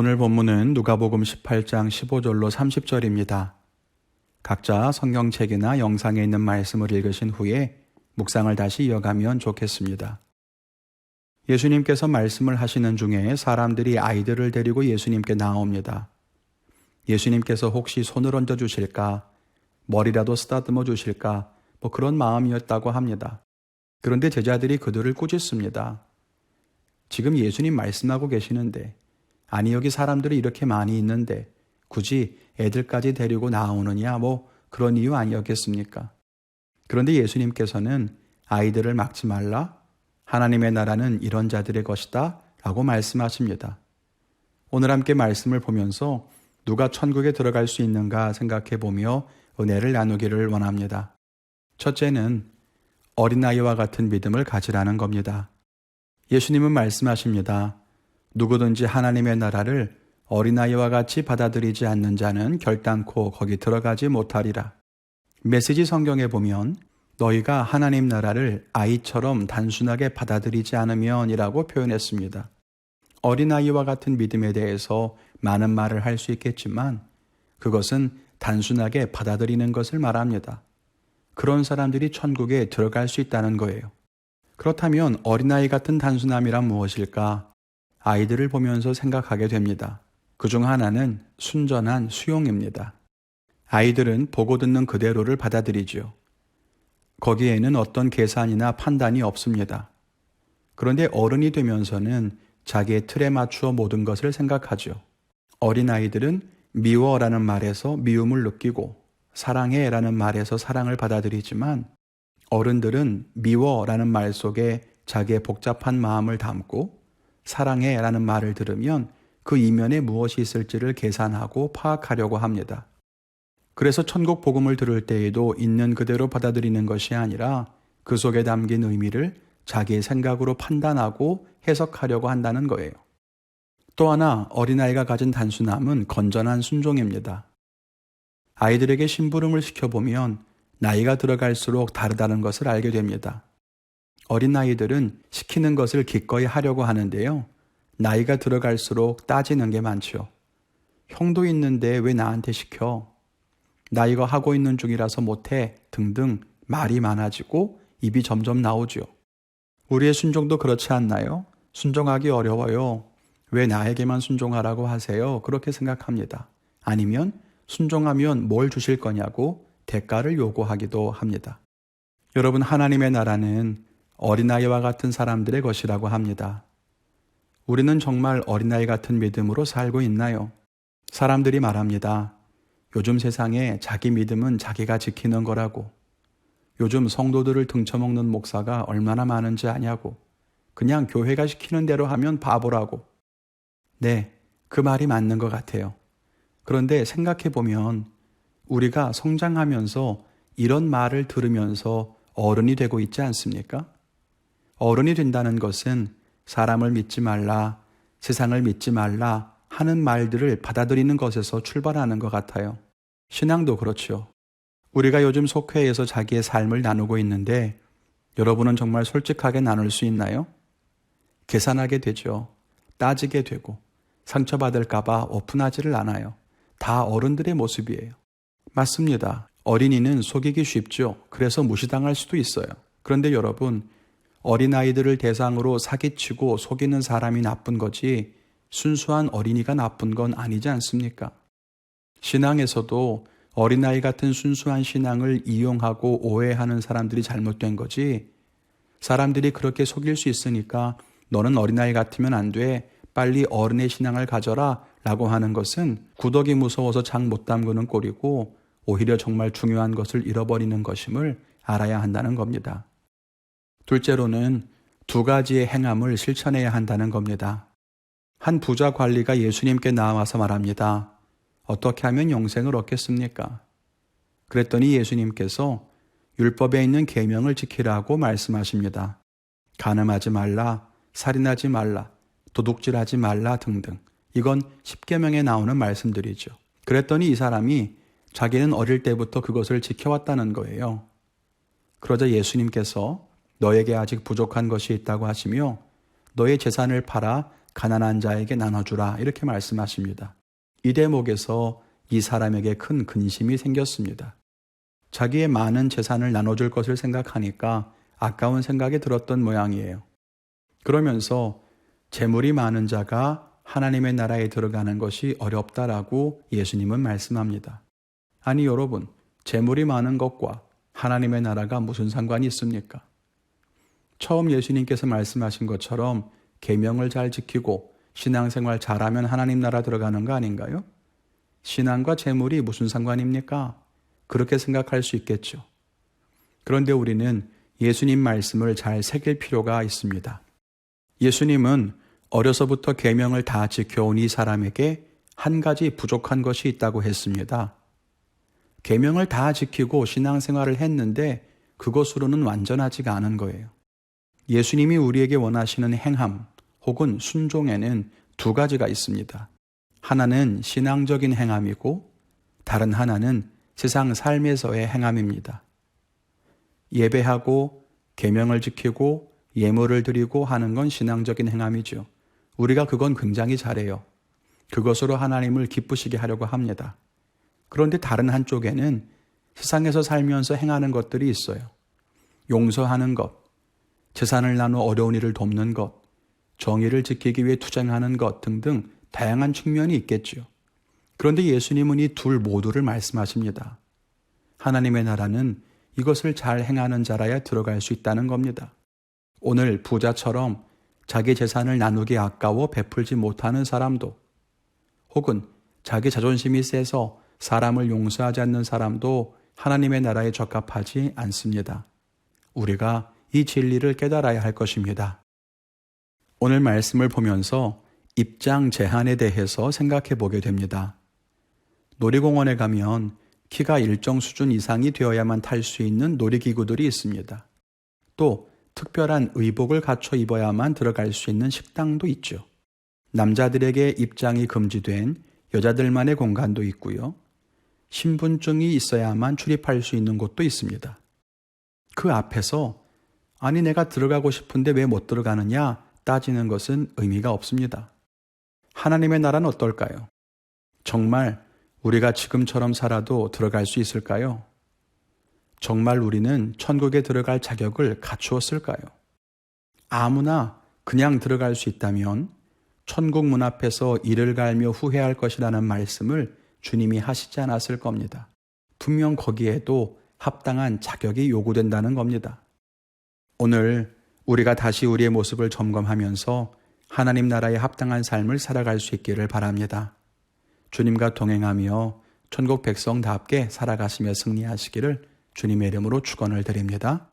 오늘 본문은 누가복음 18장 15절로 30절입니다. 각자 성경책이나 영상에 있는 말씀을 읽으신 후에 묵상을 다시 이어가면 좋겠습니다. 예수님께서 말씀을 하시는 중에 사람들이 아이들을 데리고 예수님께 나옵니다. 예수님께서 혹시 손을 얹어 주실까, 머리라도 쓰다듬어 주실까, 그런 마음이었다고 합니다. 그런데 제자들이 그들을 꾸짖습니다. 지금 예수님 말씀하고 계시는데, 아니 여기 사람들이 이렇게 많이 있는데 굳이 애들까지 데리고 나오느냐, 그런 이유 아니었겠습니까? 그런데 예수님께서는 아이들을 막지 말라, 하나님의 나라는 이런 자들의 것이다 라고 말씀하십니다. 오늘 함께 말씀을 보면서 누가 천국에 들어갈 수 있는가 생각해 보며 은혜를 나누기를 원합니다. 첫째는 어린아이와 같은 믿음을 가지라는 겁니다. 예수님은 말씀하십니다. 누구든지 하나님의 나라를 어린아이와 같이 받아들이지 않는 자는 결단코 거기 들어가지 못하리라. 메시지 성경에 보면 너희가 하나님 나라를 아이처럼 단순하게 받아들이지 않으면이라고 표현했습니다. 어린아이와 같은 믿음에 대해서 많은 말을 할 수 있겠지만 그것은 단순하게 받아들이는 것을 말합니다. 그런 사람들이 천국에 들어갈 수 있다는 거예요. 그렇다면 어린아이 같은 단순함이란 무엇일까? 아이들을 보면서 생각하게 됩니다. 그중 하나는 순전한 수용입니다. 아이들은 보고 듣는 그대로를 받아들이죠. 거기에는 어떤 계산이나 판단이 없습니다. 그런데 어른이 되면서는 자기의 틀에 맞추어 모든 것을 생각하죠. 어린아이들은 미워라는 말에서 미움을 느끼고 사랑해라는 말에서 사랑을 받아들이지만 어른들은 미워라는 말 속에 자기의 복잡한 마음을 담고 사랑해라는 말을 들으면 그 이면에 무엇이 있을지를 계산하고 파악하려고 합니다. 그래서 천국 복음을 들을 때에도 있는 그대로 받아들이는 것이 아니라 그 속에 담긴 의미를 자기의 생각으로 판단하고 해석하려고 한다는 거예요. 또 하나 어린아이가 가진 단순함은 건전한 순종입니다. 아이들에게 심부름을 시켜보면 나이가 들어갈수록 다르다는 것을 알게 됩니다. 어린아이들은 시키는 것을 기꺼이 하려고 하는데요. 나이가 들어갈수록 따지는 게 많죠. 형도 있는데 왜 나한테 시켜? 나 이거 하고 있는 중이라서 못해 등등 말이 많아지고 입이 점점 나오죠. 우리의 순종도 그렇지 않나요? 순종하기 어려워요. 왜 나에게만 순종하라고 하세요? 그렇게 생각합니다. 아니면 순종하면 뭘 주실 거냐고 대가를 요구하기도 합니다. 여러분, 하나님의 나라는 어린아이와 같은 사람들의 것이라고 합니다. 우리는 정말 어린아이 같은 믿음으로 살고 있나요? 사람들이 말합니다. 요즘 세상에 자기 믿음은 자기가 지키는 거라고. 요즘 성도들을 등쳐먹는 목사가 얼마나 많은지 아냐고. 그냥 교회가 시키는 대로 하면 바보라고. 네, 그 말이 맞는 것 같아요. 그런데 생각해보면 우리가 성장하면서 이런 말을 들으면서 어른이 되고 있지 않습니까? 어른이 된다는 것은 사람을 믿지 말라, 세상을 믿지 말라 하는 말들을 받아들이는 것에서 출발하는 것 같아요. 신앙도 그렇죠. 우리가 요즘 속회에서 자기의 삶을 나누고 있는데 여러분은 정말 솔직하게 나눌 수 있나요? 계산하게 되죠. 따지게 되고 상처받을까 봐 오픈하지를 않아요. 다 어른들의 모습이에요. 맞습니다. 어린이는 속이기 쉽죠. 그래서 무시당할 수도 있어요. 그런데 여러분, 어린아이들을 대상으로 사기치고 속이는 사람이 나쁜 거지 순수한 어린이가 나쁜 건 아니지 않습니까? 신앙에서도 어린아이 같은 순수한 신앙을 이용하고 오해하는 사람들이 잘못된 거지, 사람들이 그렇게 속일 수 있으니까 너는 어린아이 같으면 안 돼, 빨리 어른의 신앙을 가져라 라고 하는 것은 구더기 무서워서 장 못 담그는 꼴이고 오히려 정말 중요한 것을 잃어버리는 것임을 알아야 한다는 겁니다. 둘째로는 두 가지의 행함을 실천해야 한다는 겁니다. 한 부자 관리가 예수님께 나와서 말합니다. 어떻게 하면 영생을 얻겠습니까? 그랬더니 예수님께서 율법에 있는 계명을 지키라고 말씀하십니다. 간음하지 말라, 살인하지 말라, 도둑질하지 말라 등등. 이건 10계명에 나오는 말씀들이죠. 그랬더니 이 사람이 자기는 어릴 때부터 그것을 지켜왔다는 거예요. 그러자 예수님께서 너에게 아직 부족한 것이 있다고 하시며 너의 재산을 팔아 가난한 자에게 나눠주라 이렇게 말씀하십니다. 이 대목에서 이 사람에게 큰 근심이 생겼습니다. 자기의 많은 재산을 나눠줄 것을 생각하니까 아까운 생각이 들었던 모양이에요. 그러면서 재물이 많은 자가 하나님의 나라에 들어가는 것이 어렵다라고 예수님은 말씀합니다. 아니 여러분, 재물이 많은 것과 하나님의 나라가 무슨 상관이 있습니까? 처음 예수님께서 말씀하신 것처럼 계명을 잘 지키고 신앙생활 잘하면 하나님 나라 들어가는 거 아닌가요? 신앙과 재물이 무슨 상관입니까? 그렇게 생각할 수 있겠죠. 그런데 우리는 예수님 말씀을 잘 새길 필요가 있습니다. 예수님은 어려서부터 계명을 다 지켜온 이 사람에게 한 가지 부족한 것이 있다고 했습니다. 계명을 다 지키고 신앙생활을 했는데 그것으로는 완전하지가 않은 거예요. 예수님이 우리에게 원하시는 행함 혹은 순종에는 두 가지가 있습니다. 하나는 신앙적인 행함이고 다른 하나는 세상 삶에서의 행함입니다. 예배하고 계명을 지키고 예물을 드리고 하는 건 신앙적인 행함이죠. 우리가 그건 굉장히 잘해요. 그것으로 하나님을 기쁘시게 하려고 합니다. 그런데 다른 한쪽에는 세상에서 살면서 행하는 것들이 있어요. 용서하는 것, 재산을 나누어 어려운 이를 돕는 것, 정의를 지키기 위해 투쟁하는 것 등등 다양한 측면이 있겠지요. 그런데 예수님은 이 둘 모두를 말씀하십니다. 하나님의 나라는 이것을 잘 행하는 자라야 들어갈 수 있다는 겁니다. 오늘 부자처럼 자기 재산을 나누기 아까워 베풀지 못하는 사람도, 혹은 자기 자존심이 세서 사람을 용서하지 않는 사람도 하나님의 나라에 적합하지 않습니다. 우리가 이 진리를 깨달아야 할 것입니다. 오늘 말씀을 보면서 입장 제한에 대해서 생각해 보게 됩니다. 놀이공원에 가면 키가 일정 수준 이상이 되어야만 탈 수 있는 놀이기구들이 있습니다. 또 특별한 의복을 갖춰 입어야만 들어갈 수 있는 식당도 있죠. 남자들에게 입장이 금지된 여자들만의 공간도 있고요. 신분증이 있어야만 출입할 수 있는 곳도 있습니다. 그 앞에서 아니 내가 들어가고 싶은데 왜 못 들어가느냐 따지는 것은 의미가 없습니다. 하나님의 나라는 어떨까요? 정말 우리가 지금처럼 살아도 들어갈 수 있을까요? 정말 우리는 천국에 들어갈 자격을 갖추었을까요? 아무나 그냥 들어갈 수 있다면 천국 문 앞에서 이를 갈며 후회할 것이라는 말씀을 주님이 하시지 않았을 겁니다. 분명 거기에도 합당한 자격이 요구된다는 겁니다. 오늘 우리가 다시 우리의 모습을 점검하면서 하나님 나라에 합당한 삶을 살아갈 수 있기를 바랍니다. 주님과 동행하며 천국 백성답게 살아가시며 승리하시기를 주님의 이름으로 축원을 드립니다.